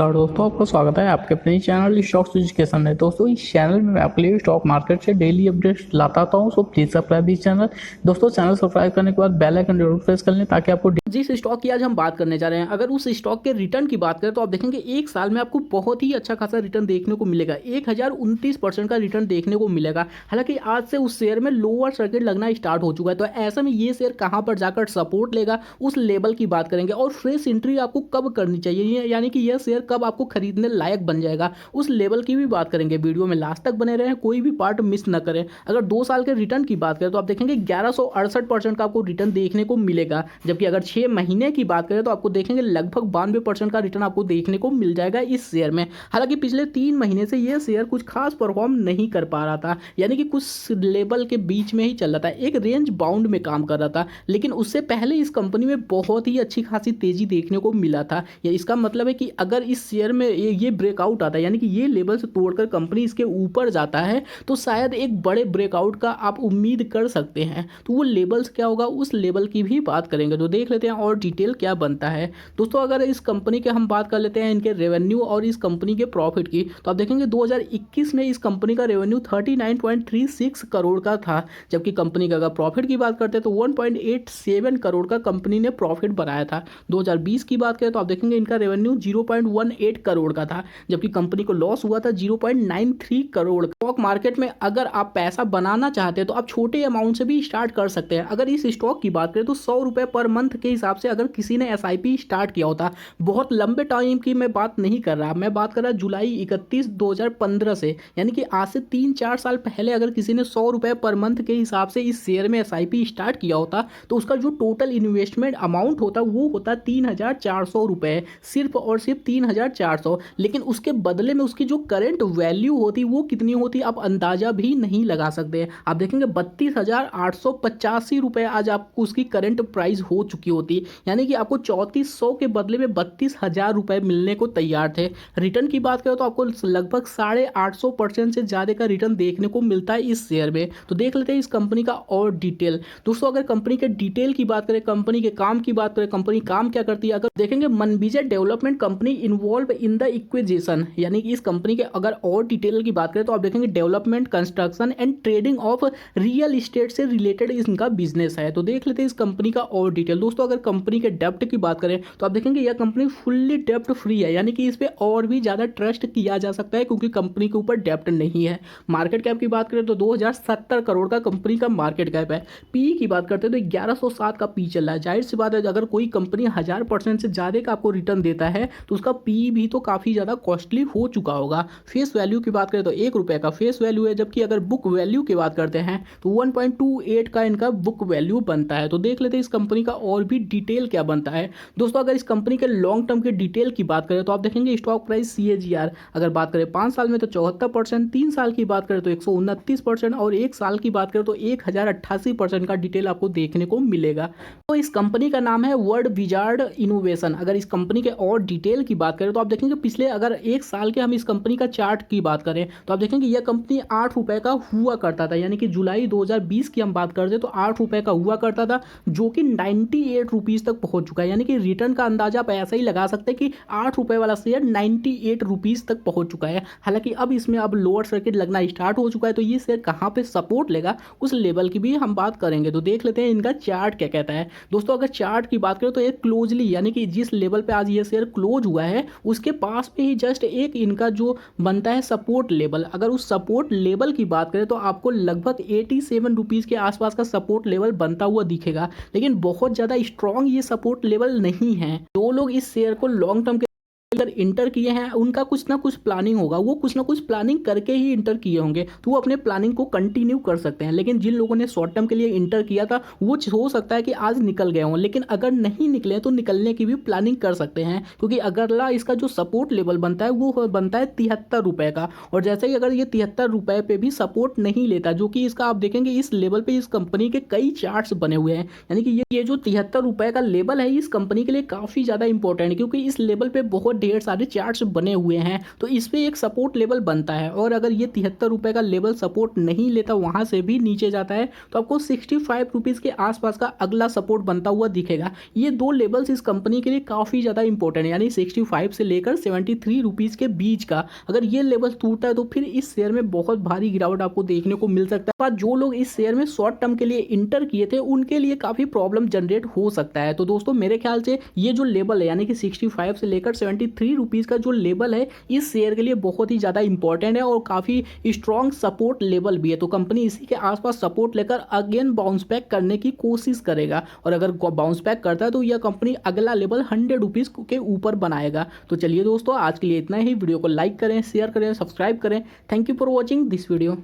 नमस्कार दोस्तों, आपका स्वागत है आपके अपने चैनल स्टॉक्स एजुकेशन में। दोस्तों इस चैनल में मैं आपके लिए स्टॉक मार्केट से डेली अपडेट्स लाता हूं, so please subscribe this channel. दोस्तों चैनल सब्सक्राइब करने के बाद बेल आइकन जरूर प्रेस कर लें ताकि आपको जिस स्टॉक की आज हम बात करने जा रहे हैं, अगर उस स्टॉक के रिटर्न की बात करें तो आप देखेंगे एक साल में आपको बहुत ही अच्छा खासा रिटर्न देखने को मिलेगा। 1029% का रिटर्न देखने को मिलेगा। हालांकि आज से उस शेयर में लोअर सर्किट लगना स्टार्ट हो चुका है, तो ऐसे में ये शेयर कहां पर जाकर सपोर्ट लेगा उस लेवल की बात करेंगे। और फ्रेश एंट्री आपको कब करनी चाहिए, यानी कि यह शेयर कब आपको खरीदने लायक बन जाएगा, उस लेवल की भी बात करेंगे। वीडियो में लास्ट तक बने रहें, कोई भी पार्ट मिस न करें। अगर 2 साल के रिटर्न की बात करें तो आप देखेंगे 1168% का आपको रिटर्न देखने को मिलेगा, जबकि अगर 6 महीने की बात करें तो आपको देखेंगे लगभग 92% का रिटर्न आपको देखने को मिल जाएगा इस शेयर में। हालांकि पिछले 3 महीने से यह शेयर कुछ खास परफॉर्म नहीं कर पा रहा था, यानी कि कुछ लेवल के बीच में ही चल रहा था, एक रेंज बाउंड में काम कर रहा था। लेकिन उससे पहले इस कंपनी में बहुत ही अच्छी खासी तेजी देखने को मिला था। या इसका मतलब है कि अगर इस शेयर में ये ब्रेकआउट आता है, यानी कि ये लेवल से तोड़कर कंपनी इसके ऊपर जाता है, तो शायद एक बड़े ब्रेकआउट का आप उम्मीद कर सकते हैं। तो वो लेवल्स क्या होगा, उस लेवल की भी बात करेंगे। तो देख लेते हैं और डिटेल क्या बनता है। दोस्तों अगर इस कंपनी के हम बात कर लेते हैं इनके रेवेन्यू और इस कंपनी के प्रॉफिट की, तो आप देखेंगे 2021 में इस कंपनी का रेवेन्यू 39.36 करोड़ का था, जबकि कंपनी का अगर प्रॉफिट की बात करते हैं तो 1.87 करोड़ का कंपनी ने प्रॉफिट बनाया था। 2020 की बात करें तो आप देखेंगे इनका रेवेन्यू 0.18 करोड़ का था, जबकि कंपनी को लॉस हुआ था 0.93 करोड़। स्टॉक मार्केट में अगर आप पैसा बनाना चाहते हैं तो आप छोटे अमाउंट से भी स्टार्ट कर सकते हैं। अगर इस स्टॉक की बात करें तो 100 रुपये पर मंथ के हिसाब से अगर किसी ने एसआईपी स्टार्ट किया होता, बहुत लंबे टाइम की मैं बात नहीं कर रहा, मैं बात कर रहा जुलाई 31 2015 से, यानी कि आज से 3-4 साल पहले अगर किसी ने 100 रुपये पर मंथ के हिसाब से इस शेयर में एसआईपी स्टार्ट किया होता, तो उसका जो टोटल इन्वेस्टमेंट अमाउंट होता वो होता 3400 रुपये, सिर्फ और सिर्फ 3400। लेकिन उसके बदले में उसकी जो करंट वैल्यू होती वो कितनी होती आप अंदाजा भी नहीं लगा सकते। आप देखेंगे 32,885 रुपये आज आपको उसकी करंट प्राइस हो चुकी होती, यानी कि आपको 3400 के बदले में 32,000 रुपये मिलने को तैयार थे। रिटर्न की बात करें तो आपको लगभग 850% से ज़्यादा का रिटर्न देखने को मिलता है इस शेयर में। तो देख लेते हैं इस कंपनी का और डिटेल। दोस्तों अगर कंपनी के डिटेल की बात करें, कंपनी के काम की बात करें, कंपनी काम क्या करती है, अगर देखेंगे Manvijay development company involve in the acquisition, यानी कि इस कंपनी के अगर और डिटेल की बात करें तो आप देखेंगे development, construction and trading of real estate से रिलेटेड इनका बिजनेस है। तो देख लेते हैं इस कंपनी का और डिटेल। दोस्तों अगर कंपनी के डेप्ट की बात करें तो आप देखेंगे यह कंपनी फुल्ली डेप्ट फ्री है, यानी कि इस पे और भी ज़्यादा ट्रस्ट किया जा सकता है क्योंकि कंपनी के ऊपर डेप्ट नहीं है। मार्केट कैप की बात करें तो 2070 करोड़ का कंपनी का मार्केट कैप है। पी की बात करते हैं तो 1107 का पी चल रहा है। जाहिर सी बात है अगर कोई कंपनी 1000% से ज़्यादा का आपको रिटर्न देता है तो उसका पी भी तो काफ़ी ज़्यादा कॉस्टली हो चुका होगा। फेस वैल्यू की बात करें तो 1 रुपये का फेस वैल्यू है, जबकि अगर बुक वैल्यू की बात करते हैं तो 1.28 का इनका बुक वैल्यू बनता है। तो देख लेते हैं इस कंपनी का और भी डिटेल क्या बनता है। दोस्तों अगर इस कंपनी के लॉन्ग टर्म के डिटेल की बात करें तो आप देखेंगे स्टॉक प्राइस CAGR अगर बात करें 5 साल में तो 74%, 3 साल की बात करें तो 129% और 1 साल की बात करें तो 1088% का डिटेल आपको देखने को मिलेगा। तो इस कंपनी का नाम है वर्ड विजार्ड इनोवेशन। अगर इस कंपनी के और डिटेल की बात करें तो आप देखेंगे पिछले अगर 1 साल के हम इस कंपनी का चार्ट की बात करें तो आप देखेंगे यह कंपनी 8 रुपये का हुआ करता था, यानी कि जुलाई 2020 की हम बात करते तो 8 रुपये का हुआ करता था, जो कि 98 रुपीज़ तक पहुंच चुका है। यानी कि रिटर्न का अंदाजा आप ऐसा ही लगा सकते हैं कि 8 रुपये वाला शेयर 98 रुपीज़ तक पहुंच चुका है। हालांकि अब इसमें अब लोअर सर्किट लगना स्टार्ट हो चुका है, तो ये शेयर कहाँ पे सपोर्ट लेगा उस लेवल की भी हम बात करेंगे। तो देख लेते हैं इनका चार्ट क्या कहता है। दोस्तों अगर चार्ट की बात करें तो एक क्लोजली, यानी कि जिस लेवल पे आज ये शेयर क्लोज हुआ है उसके पास में ही जस्ट एक इनका जो बनता है सपोर्ट लेवल, अगर उस सपोर्ट लेवल की बात करें तो आपको लगभग 87 रुपीज़ के आसपास का सपोर्ट लेवल बनता हुआ दिखेगा। लेकिन बहुत ज़्यादा स्ट्रॉन्ग ये सपोर्ट लेवल नहीं है। जो लोग इस शेयर को लॉन्ग टर्म अगर इंटर किए हैं उनका कुछ ना कुछ प्लानिंग होगा, वो कुछ ना कुछ प्लानिंग करके ही इंटर किए होंगे, तो वो अपने प्लानिंग को कंटिन्यू कर सकते हैं। लेकिन जिन लोगों ने शॉर्ट टर्म के लिए इंटर किया था वो हो सकता है कि आज निकल गए हों, लेकिन अगर नहीं निकले तो निकलने की भी प्लानिंग कर सकते हैं, क्योंकि अगला इसका जो सपोर्ट लेवल बनता है वो बनता है 73 रुपये का। और जैसे ही अगर ये 73 रुपये पे भी सपोर्ट नहीं लेता, जो कि इसका आप देखेंगे इस लेवल पे इस कंपनी के कई चार्ट्स बने हुए हैं, यानी कि ये जो 73 रुपये का लेवल है इस कंपनी के लिए काफ़ी ज़्यादा इंपॉर्टेंट है, क्योंकि इस लेवल पे बहुत ढेर सारे चार्ट्स बने हुए हैं, तो इस पर एक सपोर्ट लेवल बनता है और अगर ये 73 रुपये का लेवल सपोर्ट नहीं लेता, वहाँ से भी नीचे जाता है, तो आपको 65 रुपीज़ के आसपास का अगला सपोर्ट बनता हुआ दिखेगा। ये दो लेवल्स इस कंपनी के लिए काफ़ी ज़्यादा इंपॉर्टेंट है, यानी 65 से लेकर 73 रुपीज़ के बीच का अगर ये लेवल टूटता है तो फिर इस शेयर में बहुत भारी गिरावट आपको देखने को मिल सकता है। जो लोग इस शेयर में शॉर्ट टर्म के लिए इंटर किए थे उनके लिए काफ़ी प्रॉब्लम जनरेट हो सकता है। तो दोस्तों मेरे ख्याल से ये जो लेवल है यानी कि 65 से लेकर 73 रुपीज़ का जो लेवल है इस शेयर के लिए बहुत ही ज़्यादा इंपॉर्टेंट है और काफ़ी स्ट्रॉन्ग सपोर्ट लेवल भी है। तो कंपनी इसी के आसपास सपोर्ट लेकर अगेन बाउंस बैक करने की कोशिश करेगा और अगर बाउंस बैक करता है तो यह कंपनी अगला लेवल 100 रुपीज़ के ऊपर बनाएगा। तो चलिए दोस्तों आज के लिए इतना ही। वीडियो को लाइक करें, शेयर करें, सब्सक्राइब करें। Thank you for watching this video.